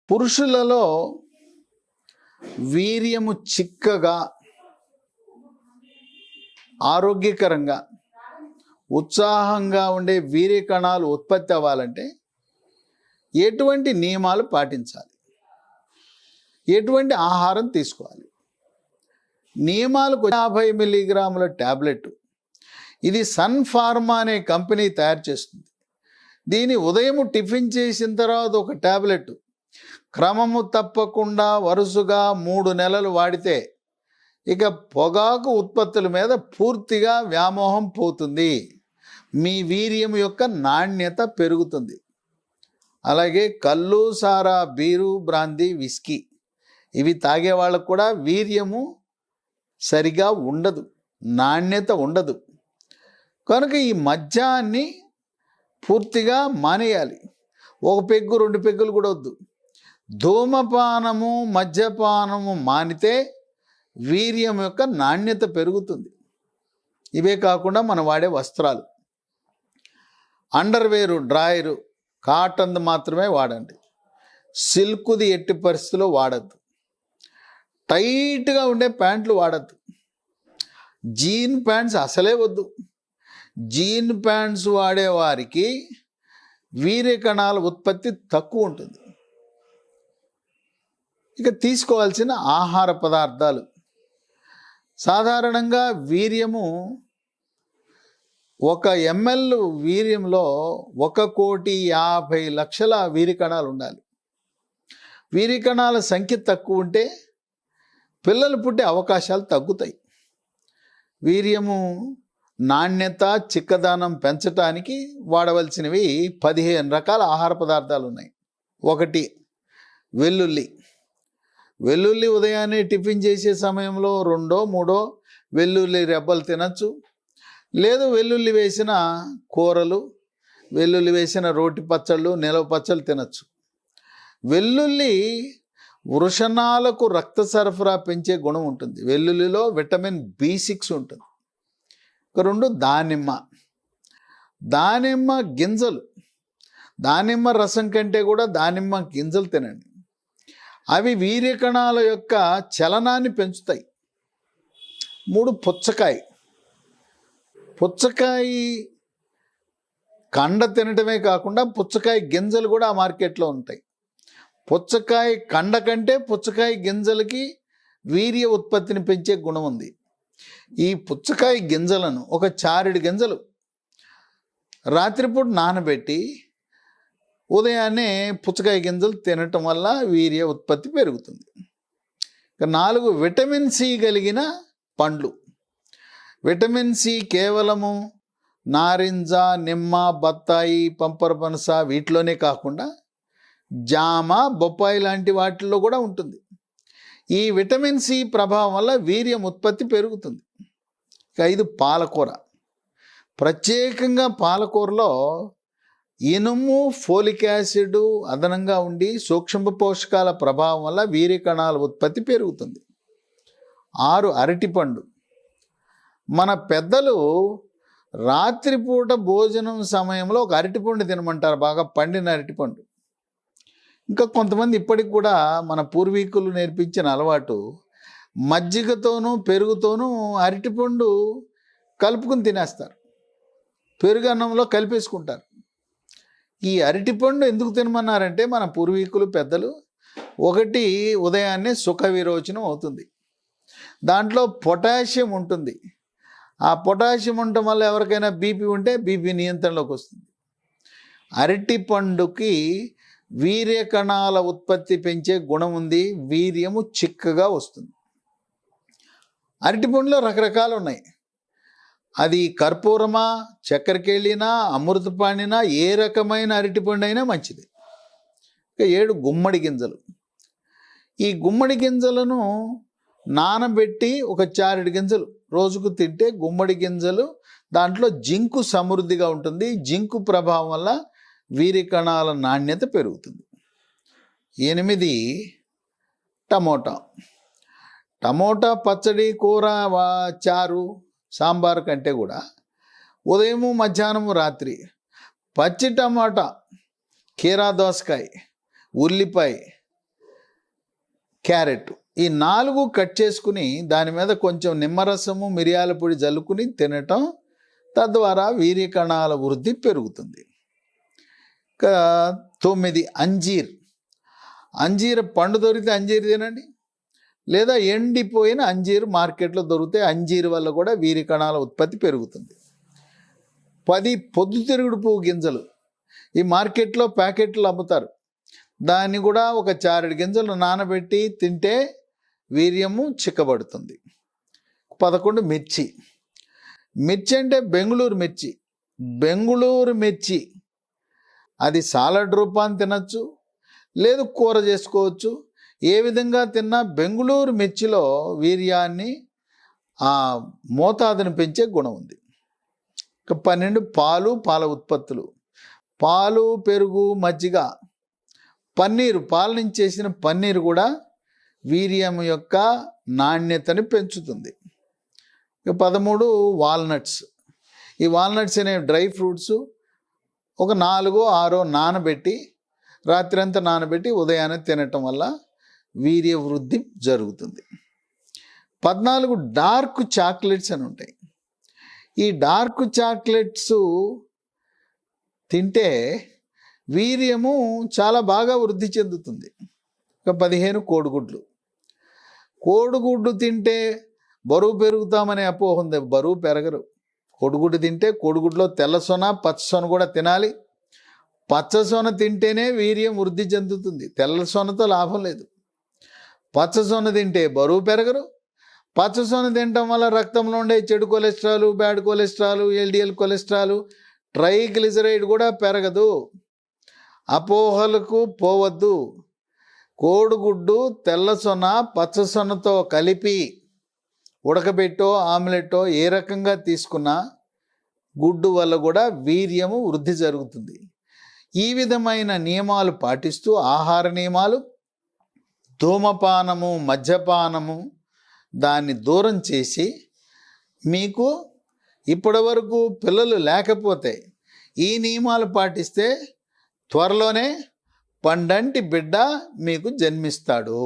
పురుషులలో వీర్యము చిక్కగా ఆరోగ్యకరంగా ఉత్సాహంగా ఉండే వీర్య కణాలు ఉత్పత్తి అవ్వాలంటే ఎటువంటి నియమాలు పాటించాలి, ఎటువంటి ఆహారం తీసుకోవాలి? నియమాలకు 50 మిల్లీగ్రాముల ట్యాబ్లెట్, ఇది సన్ ఫార్మా అనే కంపెనీ తయారు చేస్తుంది. దీని ఉదయం టిఫిన్ చేసిన తర్వాత ఒక ట్యాబ్లెట్ క్రమము తప్పకుండా వరుసగా 3 నెలలు వాడితే ఇక పొగాకు ఉత్పత్తుల మీద పూర్తిగా వ్యామోహం పోతుంది, మీ వీర్యం యొక్క నాణ్యత పెరుగుతుంది. అలాగే కళ్ళు, సారా, బీరు, బ్రాందీ, విస్కీ ఇవి తాగే వాళ్ళకు కూడా వీర్యము సరిగా ఉండదు, నాణ్యత ఉండదు. కనుక ఈ మద్యాన్ని పూర్తిగా మానేయాలి. 1 పెగ్గు 2 పెగ్గులు కూడా వద్దు. ధూమపానము, మద్యపానము మానితే వీర్యం యొక్క నాణ్యత పెరుగుతుంది. ఇవే కాకుండా మనం వాడే వస్త్రాలు, అండర్వేరు, డ్రాయరు కాటన్ది మాత్రమే వాడండి. సిల్క్ది ఎట్టి పరిస్థితుల్లో వాడద్దు. టైట్గా ఉండే ప్యాంట్లు వాడద్దు. జీన్ ప్యాంట్స్ అసలే వద్దు. జీన్ ప్యాంట్స్ వాడేవారికి వీర్య కణాల ఉత్పత్తి తక్కువ ఉంటుంది. ఇక తీసుకోవాల్సిన ఆహార పదార్థాలు, సాధారణంగా వీర్యము 1 ml వీర్యంలో 1,50,00,000 వీర్య కణాలు ఉండాలి. వీర్య కణాల సంఖ్య తక్కువ ఉంటే పిల్లలు పుట్టే అవకాశాలు తగ్గుతాయి. వీర్యము నాణ్యత, చిక్కదనం పెంచడానికి వాడవలసినవి 15 రకాల ఆహార పదార్థాలు ఉన్నాయి. 1 వెల్లుల్లి. వెల్లుల్లి ఉదయాన్నే టిఫిన్ చేసే సమయంలో 2 3 వెల్లుల్లి రెబ్బలు తినచ్చు. లేదు వెల్లుల్లి వేసిన కూరలు, వెల్లుల్లి వేసిన రోటి పచ్చళ్ళు, నిలవ పచ్చళ్ళు తినచ్చు. వెల్లుల్లి వృషణాలకు రక్త సరఫరా పెంచే గుణం ఉంటుంది. వెల్లుల్లిలో విటమిన్ B6 ఉంటుంది. 2 దానిమ్మ. దానిమ్మ గింజలు, దానిమ్మ రసం కంటే కూడా దానిమ్మ గింజలు తినండి. అవి వీర్య కణాల యొక్క చలనాన్ని పెంచుతాయి. 3 పుచ్చకాయ. పుచ్చకాయ కండ తినటమే కాకుండా పుచ్చకాయ గింజలు కూడా ఆ మార్కెట్లో ఉంటాయి. పుచ్చకాయ కండ కంటే పుచ్చకాయ గింజలకి వీర్య ఉత్పత్తిని పెంచే గుణం ఉంది. ఈ పుచ్చకాయ గింజలను 1 చారెడు గింజలు రాత్రిపూట నానబెట్టి ఉదయాన్నే పుచ్చకాయ గింజలు తినటం వల్ల వీర్య ఉత్పత్తి పెరుగుతుంది. 4 విటమిన్ సి కలిగిన పండ్లు. విటమిన్ సి కేవలము నారింజ, నిమ్మ, బత్తాయి, పంపరపనస వీటిలోనే కాకుండా జామ, బొప్పాయి లాంటి వాటిల్లో కూడా ఉంటుంది. ఈ విటమిన్ సి ప్రభావం వల్ల వీర్యం ఉత్పత్తి పెరుగుతుంది. 5 పాలకూర. ప్రత్యేకంగా పాలకూరలో ఇనుము, ఫోలిక్ యాసిడ్ అదనంగా ఉండి సూక్ష్మ పోషకాల ప్రభావం వల్ల వీర్య కణాల ఉత్పత్తి పెరుగుతుంది. 6 అరటిపండు. మన పెద్దలు రాత్రిపూట భోజనం సమయంలో 1 అరటిపండు తినమంటారు, బాగా పండిన అరటిపండు. ఇంకా కొంతమంది ఇప్పటికి కూడా మన పూర్వీకులు నేర్పించిన అలవాటు మజ్జిగతోనూ పెరుగుతోనూ అరటిపండు కలుపుకుని తినేస్తారు, పెరుగు అన్నంలో కలిపేసుకుంటారు. ఈ అరటిపండు ఎందుకు తినమన్నారంటే మన పూర్వీకులు పెద్దలు, 1 ఉదయాన్నే సుఖ విరోచనం అవుతుంది, దాంట్లో పొటాషియం ఉంటుంది. ఆ పొటాషియం ఉండటం వల్ల ఎవరికైనా బీపీ ఉంటే బీపీ నియంత్రణలోకి వస్తుంది. అరటిపండుకి వీర్య కణాల ఉత్పత్తి పెంచే గుణం ఉంది, వీర్యము చిక్కగా వస్తుంది. అరటిపండులో రకరకాలు ఉన్నాయి. అది కర్పూరమా, చక్కెరకేళినా, అమృతపాణినా, ఏ రకమైన అరటిపండు అయినా మంచిది. 7 గుమ్మడి గింజలు. ఈ గుమ్మడి గింజలను నానబెట్టి 1 చారెడు గింజలు రోజుకు తింటే గుమ్మడి గింజలు దాంట్లో జింకు సమృద్ధిగా ఉంటుంది. జింకు ప్రభావం వల్ల వీర్య కణాల నాణ్యత పెరుగుతుంది. 8 టమోటా. టమోటా పచ్చడి, కూర, చారు, సాంబార్ కంటే కూడా ఉదయము, మధ్యాహ్నము, రాత్రి పచ్చి టమాటా, కీరా దోసకాయ, ఉల్లిపాయ, క్యారెట్, ఈ 4 కట్ చేసుకుని దాని మీద కొంచెం నిమ్మరసము మిరియాల పొడి జల్లుకుని తినటం, తద్వారా వీర్య కణాల వృద్ధి పెరుగుతుంది. ఇంకా 9 అంజీర్. అంజీర్ పండు దొరికితే అంజీర్ తినండి, లేదా ఎండిపోయిన అంజీర్ మార్కెట్లో దొరికితే అంజీర్ వల్ల కూడా వీర్య కణాల ఉత్పత్తి పెరుగుతుంది. 10 పొద్దుతిరుగుడు పువ్వు గింజలు. ఈ మార్కెట్లో ప్యాకెట్లు అమ్ముతారు, దాన్ని కూడా ఒక 4 గింజలు నానబెట్టి తింటే వీర్యము చిక్కబడుతుంది. 11 మిర్చి. మిర్చి అంటే బెంగుళూరు మిర్చి. బెంగుళూరు మిర్చి అది సాలడ్ రూపాన్ని తినచ్చు, లేదు కూర చేసుకోవచ్చు. ఏ విధంగా తిన్నా బెంగుళూరు మిర్చిలో వీర్యాన్ని మోతాదును పెంచే గుణం ఉంది. ఇక 12 పాలు, పాల ఉత్పత్తులు. పాలు, పెరుగు, మజ్జిగ, పన్నీరు, పాల నుంచి చేసిన పన్నీరు కూడా వీర్యం యొక్క నాణ్యతని పెంచుతుంది. ఇక 13 వాల్నట్స్. ఈ వాల్నట్స్ అనేవి డ్రై ఫ్రూట్స్. ఒక 4-6 నానబెట్టి, రాత్రి అంతా నానబెట్టి ఉదయాన్నే తినటం వల్ల వీర్య వృద్ధి జరుగుతుంది. 14 డార్క్ చాక్లెట్స్ అని ఉంటాయి. ఈ డార్క్ చాక్లెట్స్ తింటే వీర్యము చాలా బాగా వృద్ధి చెందుతుంది. ఇక 15 కోడిగుడ్లు. కోడిగుడ్డు తింటే బరువు పెరుగుతామనే అపోహ ఉంది. బరువు పెరగరు. కోడిగుడ్డు తింటే కోడిగుడ్లో తెల్ల సొన, పచ్చ సొన కూడా తినాలి. పచ్చ సొన తింటేనే వీర్యం వృద్ధి చెందుతుంది, తెల్ల సొనతో లాభం లేదు. పచ్చ సొన తింటే బరువు పెరగరు. పచ్చ సొన తినటం వల్ల రక్తంలో ఉండే చెడు cholesterol, bad cholesterol, LDL cholesterol, triglyceride కూడా పెరగదు. అపోహలకు పోవద్దు. కోడిగుడ్డు తెల్ల సొన, పచ్చ సొనతో కలిపి ఉడకబెట్టో ఆమ్లెట్టో ఏ రకంగా తీసుకున్నా గుడ్డు వల్ల కూడా వీర్యము వృద్ధి జరుగుతుంది. ఈ విధమైన నియమాలు పాటిస్తూ, ఆహార నియమాలు, ధూమపానము, మద్యపానము దాన్ని దూరం చేసి, మీకు ఇప్పటి వరకు పిల్లలు లేకపోతే ఈ నియమాలు పాటిస్తే త్వరలోనే పండంటి బిడ్డ మీకు జన్మిస్తాడు.